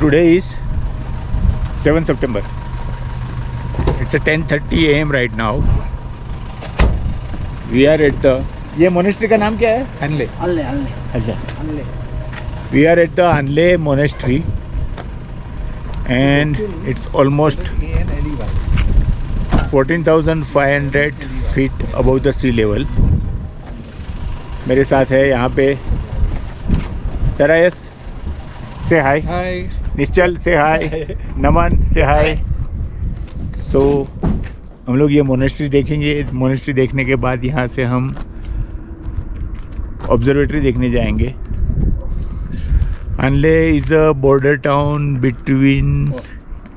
today is 7 September. It's a 10:30 a.m. right now. We are at the, ये monastery का नाम क्या है? अनले अच्छा, we are at the Anle monastery and it's almost 14,500 feet above the sea level. मेरे साथ है यहाँ पे तरायस, से हाय, निश्चल से हाय, नमन से हाय. तो हम लोग ये मोनेस्ट्री देखेंगे. मोनेस्ट्री देखने के बाद यहाँ से हम ऑब्जर्वेटरी देखने जाएंगे. Anle is a border town between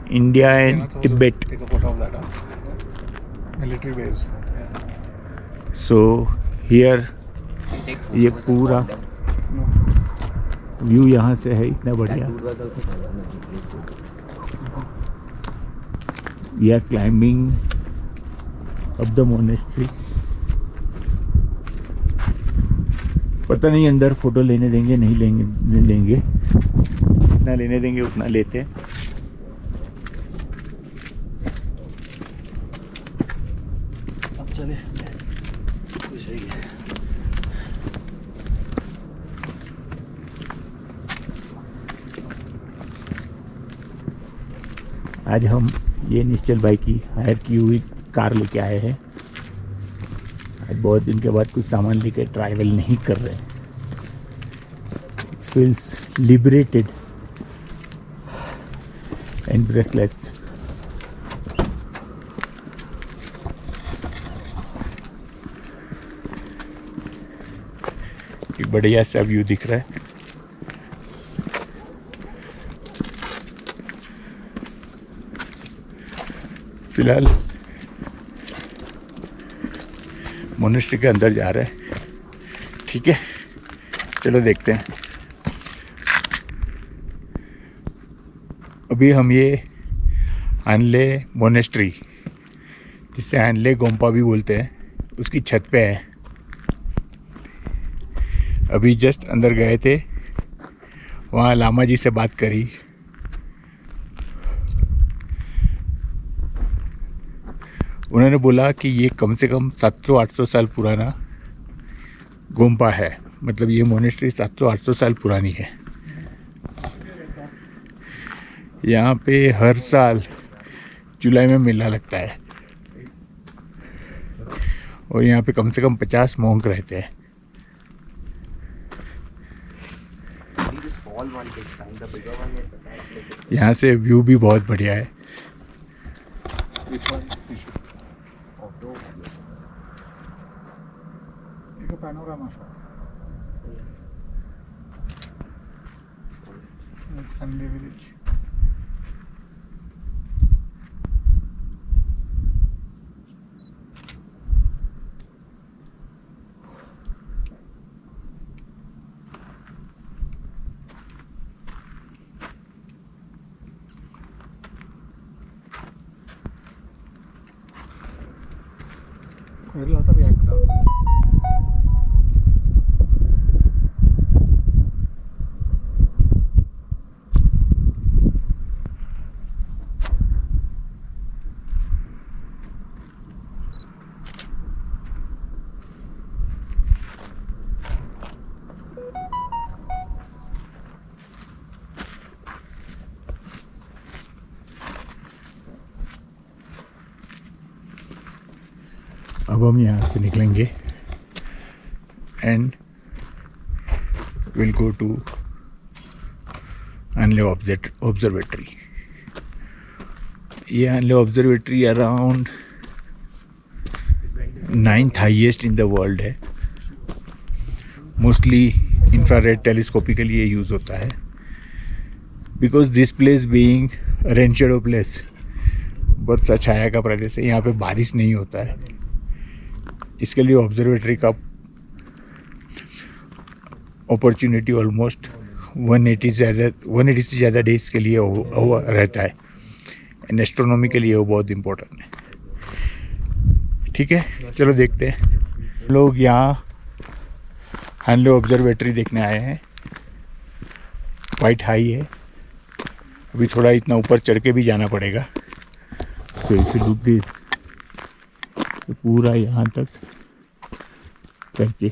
India and Tibet. Take a photo of that. Military base. So here ये पूरा व्यू यहाँ से है इतना बढ़िया. We are climbing up the monastery. पता नहीं अंदर फोटो लेने देंगे नहीं देंगे. जितना लेने देंगे उतना लेते हैं. अब चले खुश रहिए. आज हम ये निश्चल भाई की हायर की हुई कार लेके आए हैं. आज बहुत दिन के बाद कुछ सामान लेके ट्रैवल नहीं कर रहे हैं. Feels liberated and bracelets. एक बढ़िया सा व्यू दिख रहा है. फिलहाल मोनेस्ट्री के अंदर जा रहे हैं. ठीक है, चलो देखते हैं. अभी हम ये आनले मोनेस्ट्री, जिसे आनले गोम्पा भी बोलते हैं, उसकी छत पे है. अभी जस्ट अंदर गए थे, वहाँ लामा जी से बात करी. उन्होंने बोला कि ये कम से कम 700-800 साल पुराना गोम्पा है. मतलब ये मोनेस्ट्री 700-800 साल पुरानी है. यहाँ पे हर साल जुलाई में मेला लगता है और यहाँ पे कम से कम 50 मोंक रहते हैं. यहाँ से व्यू भी बहुत बढ़िया है. panorama shot. It's Anle village. Kerala भी एकटा. अब हम यहाँ से निकलेंगे and will go to Hanle observatory. ये Hanle observatory around 9th highest in the world है. मोस्टली इंफ्रारेड टेलीस्कोपी के लिए यूज़ होता है. Because this place being rain shadow place, बरसा छाया का प्रदेश है, यहाँ पे बारिश नहीं होता है. इसके लिए ऑब्जर्वेटरी का अपॉर्चुनिटी ऑलमोस्ट 180 से ज़्यादा डेज के लिए रहता है. एंड एस्ट्रोनॉमी के लिए वो बहुत इम्पोर्टेंट है. ठीक है, चलो देखते हैं. लोग यहाँ आनले ऑब्जर्वेटरी देखने आए हैं. क्वाइट हाई है. अभी थोड़ा इतना ऊपर चढ़ के भी जाना पड़ेगा। So if you look this, तो पूरा यहाँ तक करके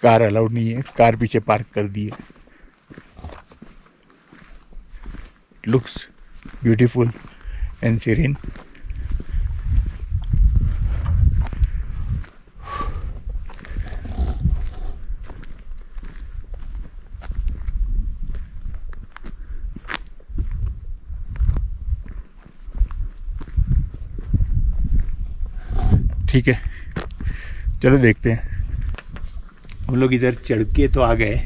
कार अलाउड नहीं है, कार पीछे पार्क कर दी है। It looks beautiful and serine. ठीक है, चलो देखते हैं। हम लोग इधर चढ़ के तो आ गए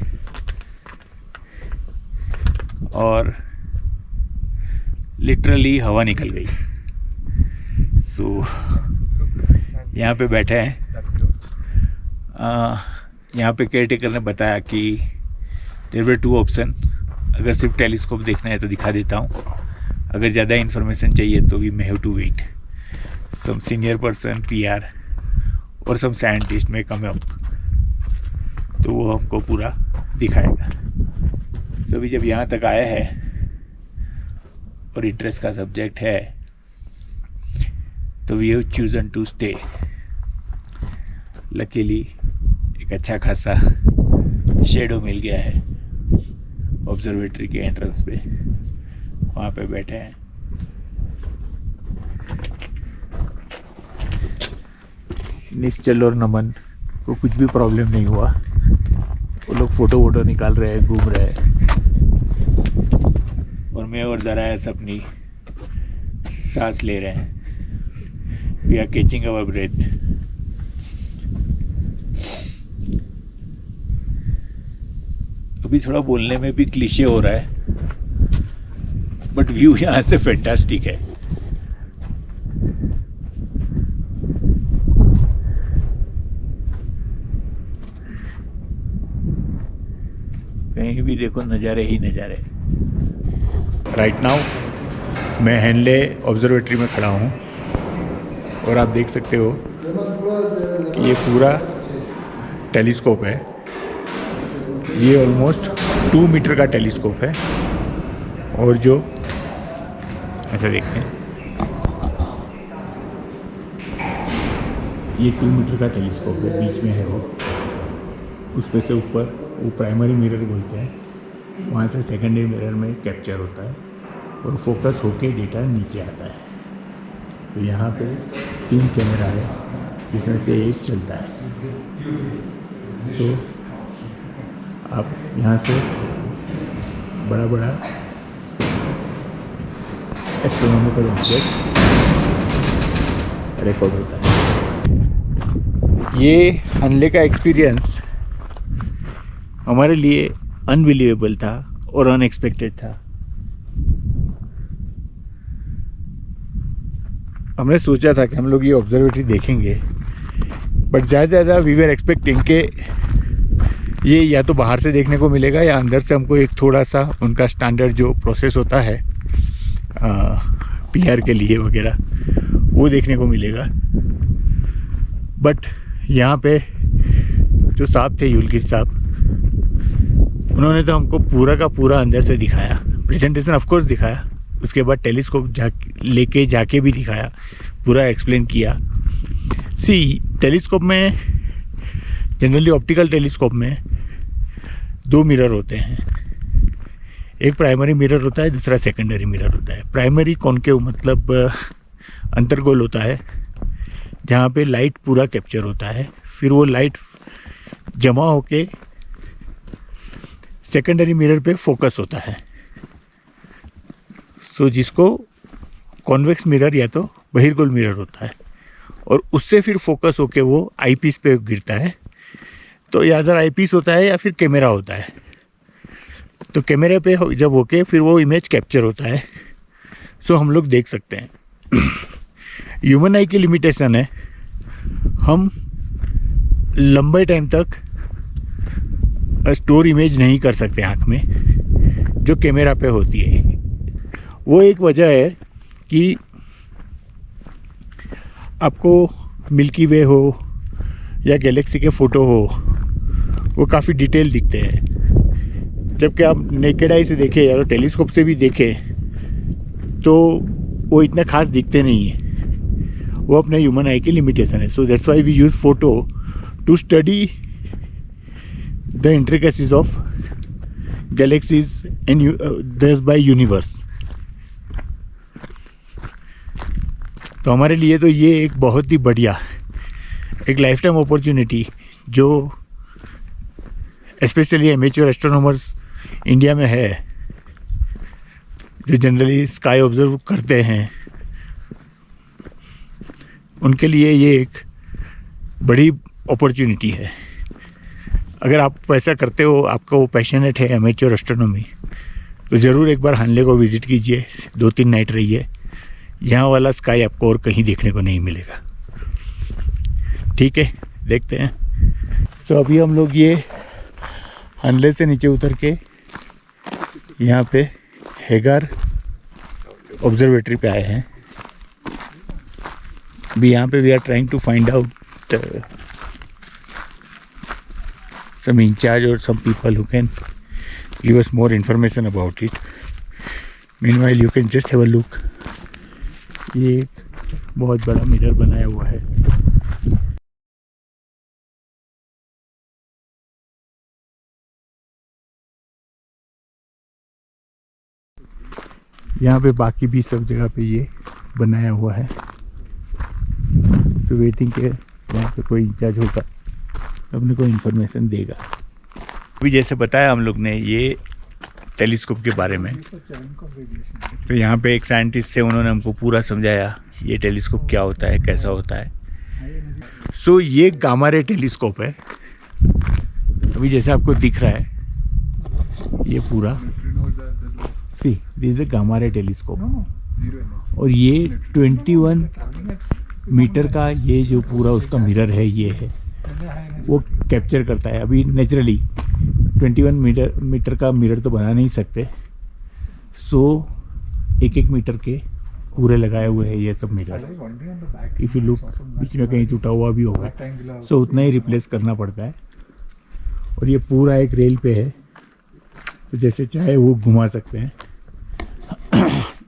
और लिटरली हवा निकल गई। सो यहाँ पे बैठे हैं। यहाँ पे केयर टेकर ने बताया कि देयर वर 2 ऑप्शन। अगर सिर्फ टेलीस्कोप देखना है तो दिखा देता हूँ, अगर ज़्यादा इन्फॉर्मेशन चाहिए तो we may have to wait some senior person, PR और some scientist may come up, तो वो हमको पूरा दिखाएगा। सो अभी जब यहाँ तक आया है और इंटरेस्ट का सब्जेक्ट है तो we have chosen to stay. Luckily एक अच्छा खासा शेडो मिल गया है ऑब्जर्वेटरी के एंट्रेंस पे, वहाँ पे बैठे हैं। निश्चल और नमन को कुछ भी प्रॉब्लम नहीं हुआ, वो लोग फ़ोटो वोटो निकाल रहे हैं, घूम रहे हैं, और मैं और दरायस अपनी सांस ले रहे हैं। We are catching our breath. अभी थोड़ा बोलने में भी क्लीशे हो रहा है, बट व्यू यहाँ से फैंटास्टिक है। कहीं भी देखो नज़ारे ही नज़ारे। राइट नाउ मैं हेनले ऑब्जर्वेटरी में खड़ा हूँ और आप देख सकते हो कि ये पूरा टेलीस्कोप है। ये ऑलमोस्ट 2 मीटर का टेलीस्कोप है, और जो ऐसा देखते हैं, ये 2 मीटर का टेलीस्कोप है, बीच में है वो, उस पे से ऊपर वो प्राइमरी मिरर बोलते हैं, वहाँ से सेकेंडरी मिरर में कैप्चर होता है और फोकस होके डेटा नीचे आता है। तो यहाँ पे 3 कैमरा है, जिसमें से एक चलता है। तो आप यहाँ से बड़ा बड़ा एस्ट्रोनॉमिकल ऑब्जेक्ट रिकॉर्ड होता है। ये हेनले का एक्सपीरियंस हमारे लिए अनबिलीवेबल था और अनएक्सपेक्टेड था। हमने सोचा था कि हम लोग ये ऑब्जर्वेटरी देखेंगे, बट ज़्यादा वी वर एक्सपेक्टिंग कि ये या तो बाहर से देखने को मिलेगा या अंदर से हमको एक थोड़ा सा उनका स्टैंडर्ड जो प्रोसेस होता है PR के लिए वगैरह, वो देखने को मिलेगा। बट यहाँ पे जो साहब थे, युलकित साहब, उन्होंने तो हमको पूरा का पूरा अंदर से दिखाया। प्रेजेंटेशन ऑफ कोर्स दिखाया, उसके बाद टेलीस्कोप लेके जाके भी दिखाया, पूरा एक्सप्लेन किया। टेलीस्कोप में जनरली ऑप्टिकल टेलीस्कोप में 2 मिरर होते हैं, एक प्राइमरी मिरर होता है, दूसरा सेकेंडरी मिरर होता है। प्राइमरी कॉनकेव मतलब अंतर्गोल होता है, जहाँ पे लाइट पूरा कैप्चर होता है, फिर वो लाइट जमा होके सेकेंडरी मिरर पे फोकस होता है। सो जिसको कॉन्वेक्स मिरर या तो बहिर्गोल मिरर होता है, और उससे फिर फोकस होके वो आईपीस पे गिरता है। तो या अदर आईपीस होता है या फिर कैमरा होता है। तो कैमरे पे जब होके फिर वो इमेज कैप्चर होता है, सो हम लोग देख सकते हैं। ह्यूमन आई की लिमिटेशन है, हम लंबे टाइम तक स्टोर इमेज नहीं कर सकते आँख में, जो कैमरा पे होती है। वो एक वजह है कि आपको मिल्की वे हो या गैलेक्सी के फ़ोटो हो, वो काफ़ी डिटेल दिखते हैं। जबकि आप नेकेड आई से देखें या तो टेलीस्कोप से भी देखें तो वो इतना खास दिखते नहीं है, वो अपने ह्यूमन आई की लिमिटेशन है. So that's why we use photo to study the intricacies of galaxies and thus by universe. तो हमारे लिए तो ये एक बहुत ही बढ़िया एक लाइफ टाइम अपॉर्चुनिटी जो स्पेशली एमेच्योर एस्ट्रोनॉमर्स इंडिया में है, जो जनरली स्काई ऑब्जर्व करते हैं, उनके लिए ये एक बड़ी अपॉर्चुनिटी है. अगर आप वैसा करते हो, आपका वो पैशनेट है एमेच्योर एस्ट्रोनॉमी, तो ज़रूर एक बार हानले को विज़िट कीजिए, 2-3 नाइट रहिए. यहाँ वाला स्काई आपको और कहीं देखने को नहीं मिलेगा. ठीक है, देखते हैं. सो अभी हम लोग ये हानले से नीचे उतर के यहाँ पे हेगार ऑब्जर्वेटरी पे आए हैं. अभी यहाँ पे we are trying to find out some in charge or some people who can give us more information about it. Meanwhile you can just have a look. ये एक बहुत बड़ा मिरर बनाया हुआ है. यहाँ पे बाकी भी सब जगह पे ये बनाया हुआ है. तो वेटिंग के यहाँ पे कोई इंचार्ज होगा, अपने को इन्फॉर्मेशन देगा. अभी जैसे बताया हम लोग ने ये टेलीस्कोप के बारे में, तो यहाँ पे एक साइंटिस्ट थे, उन्होंने हमको पूरा समझाया ये टेलीस्कोप क्या होता है, कैसा होता है. सो ये गामा रे टेलीस्कोप है. अभी जैसे आपको दिख रहा है ये पूरा, see this is a gamma ray telescope. और ये 21 मीटर का ये जो पूरा उसका मिरर है, ये है वो कैप्चर करता है. अभी नेचुरली 21 मीटर का मिरर तो बना नहीं सकते, सो 1-1 मीटर के पूरे लगाए हुए हैं ये सब मिरर. इफ़ यू लुक, बीच में कहीं टूटा हुआ भी होगा, सो उतना ही रिप्लेस करना पड़ता है. और ये पूरा एक रेल पे है, तो जैसे चाहे वो घुमा सकते हैं.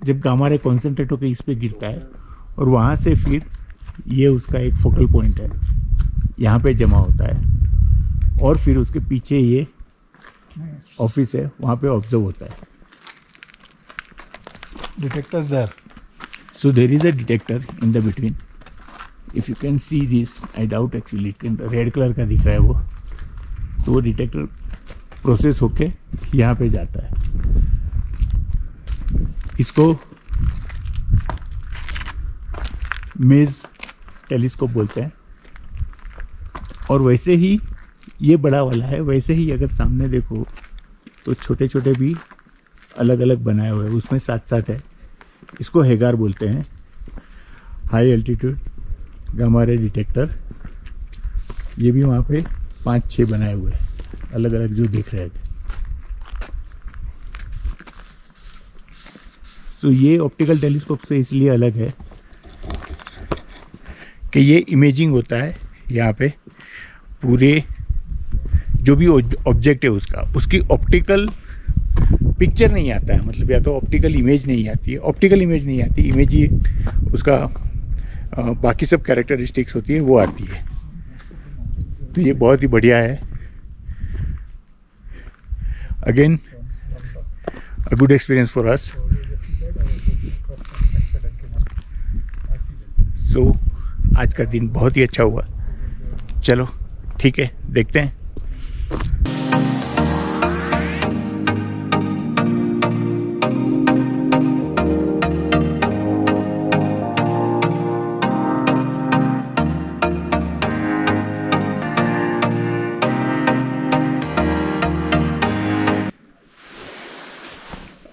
जब गामा रे कॉन्सेंट्रेट होकर इस पे गिरता है और वहाँ से फिर ये उसका एक फोकल पॉइंट है, यहाँ पे जमा होता है, और फिर उसके पीछे ये ऑफिस है, वहाँ पे ऑब्जर्व होता है. Detectors there. So there is a detector in the between. If you can see this, I doubt actually it can, red colour का दिख रहा है वो. सो वो डिटेक्टर प्रोसेस होके यहाँ पे जाता है. इसको मेज टेलीस्कोप बोलते हैं. और वैसे ही ये बड़ा वाला है, वैसे ही अगर सामने देखो तो छोटे छोटे भी अलग अलग बनाए हुए हैं, उसमें साथ साथ है. इसको हेगार बोलते हैं, high altitude gamma ray detector. ये भी वहाँ पे 5-6 बनाए हुए हैं अलग अलग जो दिख रहे थे. सो ये ऑप्टिकल टेलीस्कोप से इसलिए अलग है कि ये इमेजिंग होता है यहाँ पे. पूरे जो भी ऑब्जेक्ट है उसकी ऑप्टिकल पिक्चर नहीं आता है, मतलब या तो ऑप्टिकल इमेज नहीं आती है. ऑप्टिकल इमेज नहीं आती, इमेज ही उसका बाकी सब कैरेक्टरिस्टिक्स होती है वो आती है. तो ये बहुत ही बढ़िया है. Again a good experience for us. So आज का दिन बहुत ही अच्छा हुआ. चलो ठीक है, देखते हैं.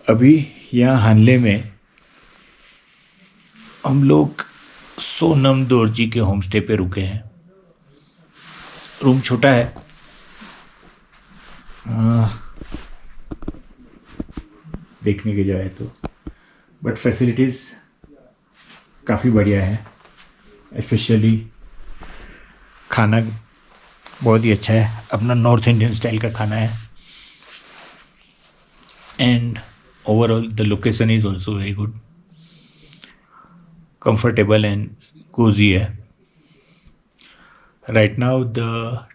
अभी यहाँ हानले में हम लोग सोनम दोरजी के होम स्टे पे रुके हैं. रूम छोटा है, देखने के जाए तो, बट फैसिलिटीज़ काफ़ी बढ़िया है. स्पेशली खाना बहुत ही अच्छा है, अपना नॉर्थ इंडियन स्टाइल का खाना है. and overall the location is also very good, comfortable and cozy है. Right now the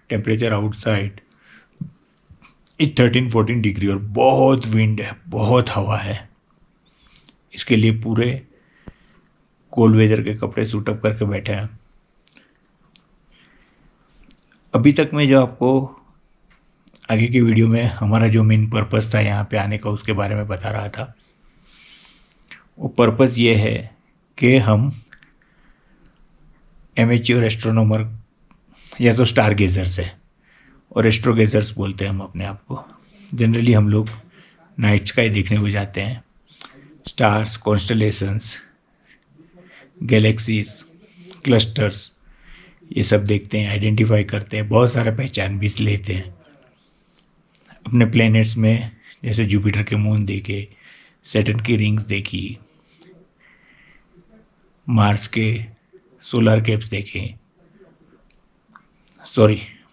temperature outside is 13-14 degree और बहुत विंड है, बहुत हवा है. इसके लिए पूरे कोल्ड वेदर के कपड़े सूटअप करके बैठे हैं. अभी तक मैं जो आपको आगे की वीडियो में हमारा जो मेन पर्पस था यहाँ पे आने का उसके बारे में बता रहा था. वो पर्पस ये है कि हम एमेच्योर एस्ट्रोनॉमर या तो स्टार गेजर्स है और एस्ट्रो गेजर्स बोलते हैं हम अपने आप को. जनरली हम लोग नाइट स्काई देखने को जाते हैं. स्टार्स, कॉन्स्टलेशंस, गैलेक्सीज, क्लस्टर्स ये सब देखते हैं, आइडेंटिफाई करते हैं, बहुत सारा पहचान भी लेते हैं. अपने प्लैनेट्स में जैसे जुपिटर के मून देखे, सैटर्न की रिंग्स देखी, मार्स के सोलर कैप्स देखे,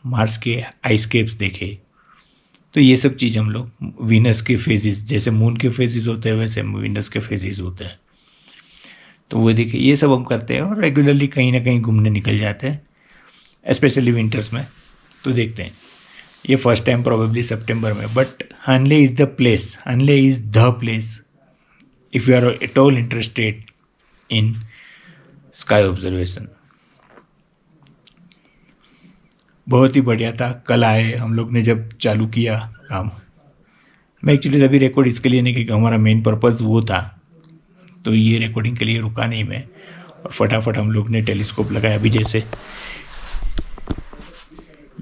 मार्स के आइस कैप्स देखे. तो ये सब चीज़ हम लोग वीनस के फेजेस, जैसे मून के फेजेस होते हैं वैसे वीनस के फेजेस होते हैं, तो वो देखिए ये सब हम करते हैं. और रेगुलरली कहीं ना कहीं घूमने निकल जाते हैं, स्पेशली विंटर्स में. तो देखते हैं, ये फर्स्ट टाइम प्रोबेबली सितंबर में. But Hanle is the place if you are at all interested in sky observation. बहुत ही बढ़िया था. कल आए हम लोग ने जब चालू किया काम. मैं एक्चुअली अभी रिकॉर्ड इसके लिए नहीं, क्योंकि हमारा मेन पर्पज़ वो था, तो ये रिकॉर्डिंग के लिए रुका नहीं मैं. और फटाफट हम लोग ने टेलीस्कोप लगाया. अभी जैसे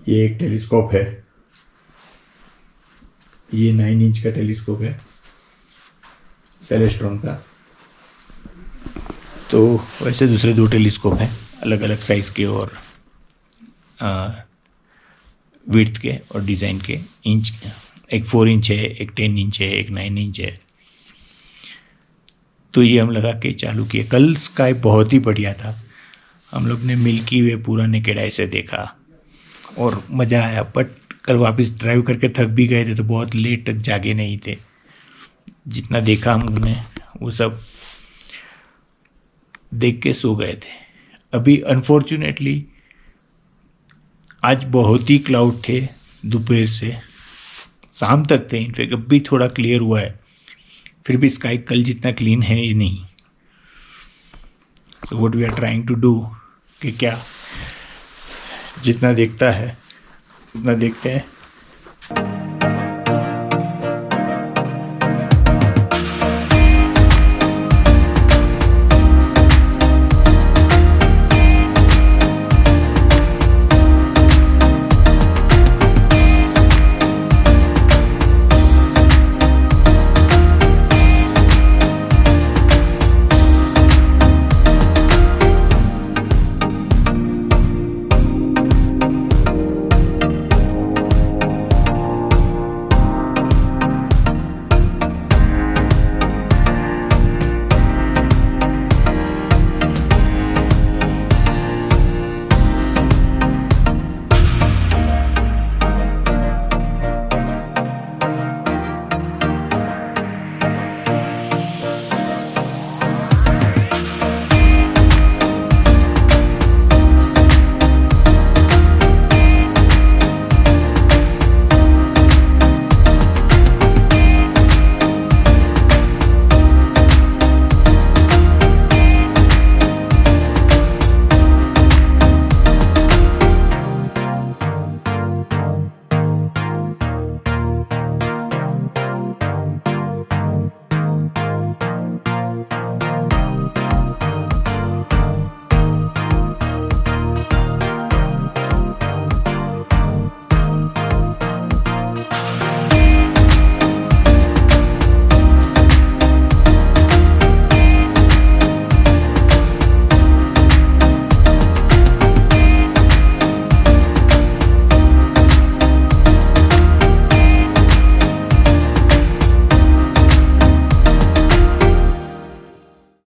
ये एक टेलीस्कोप है, ये 9 इंच का टेलीस्कोप है सेलेस्ट्रॉन का. तो वैसे दूसरे 2 टेलीस्कोप हैं अलग अलग साइज़ के और विड्थ के और डिज़ाइन के. इंच एक 4 इंच है, एक 10 इंच है, एक 9 इंच है. तो ये हम लगा के चालू किए. कल स्काई बहुत ही बढ़िया था. हम लोग ने मिल्की वे पूरा नेकेड आई से देखा और मज़ा आया. बट कल वापस ड्राइव करके थक भी गए थे, तो बहुत लेट तक जागे नहीं थे. जितना देखा हमने वो सब देख के सो गए थे. अभी अनफॉर्चुनेटली आज बहुत ही क्लाउड थे दोपहर से शाम तक थे. इनफैक्ट अभी थोड़ा क्लियर हुआ है, फिर भी स्काई कल जितना क्लीन है ये नहीं. So what we are trying to do कि क्या जितना देखता है उतना देखते हैं.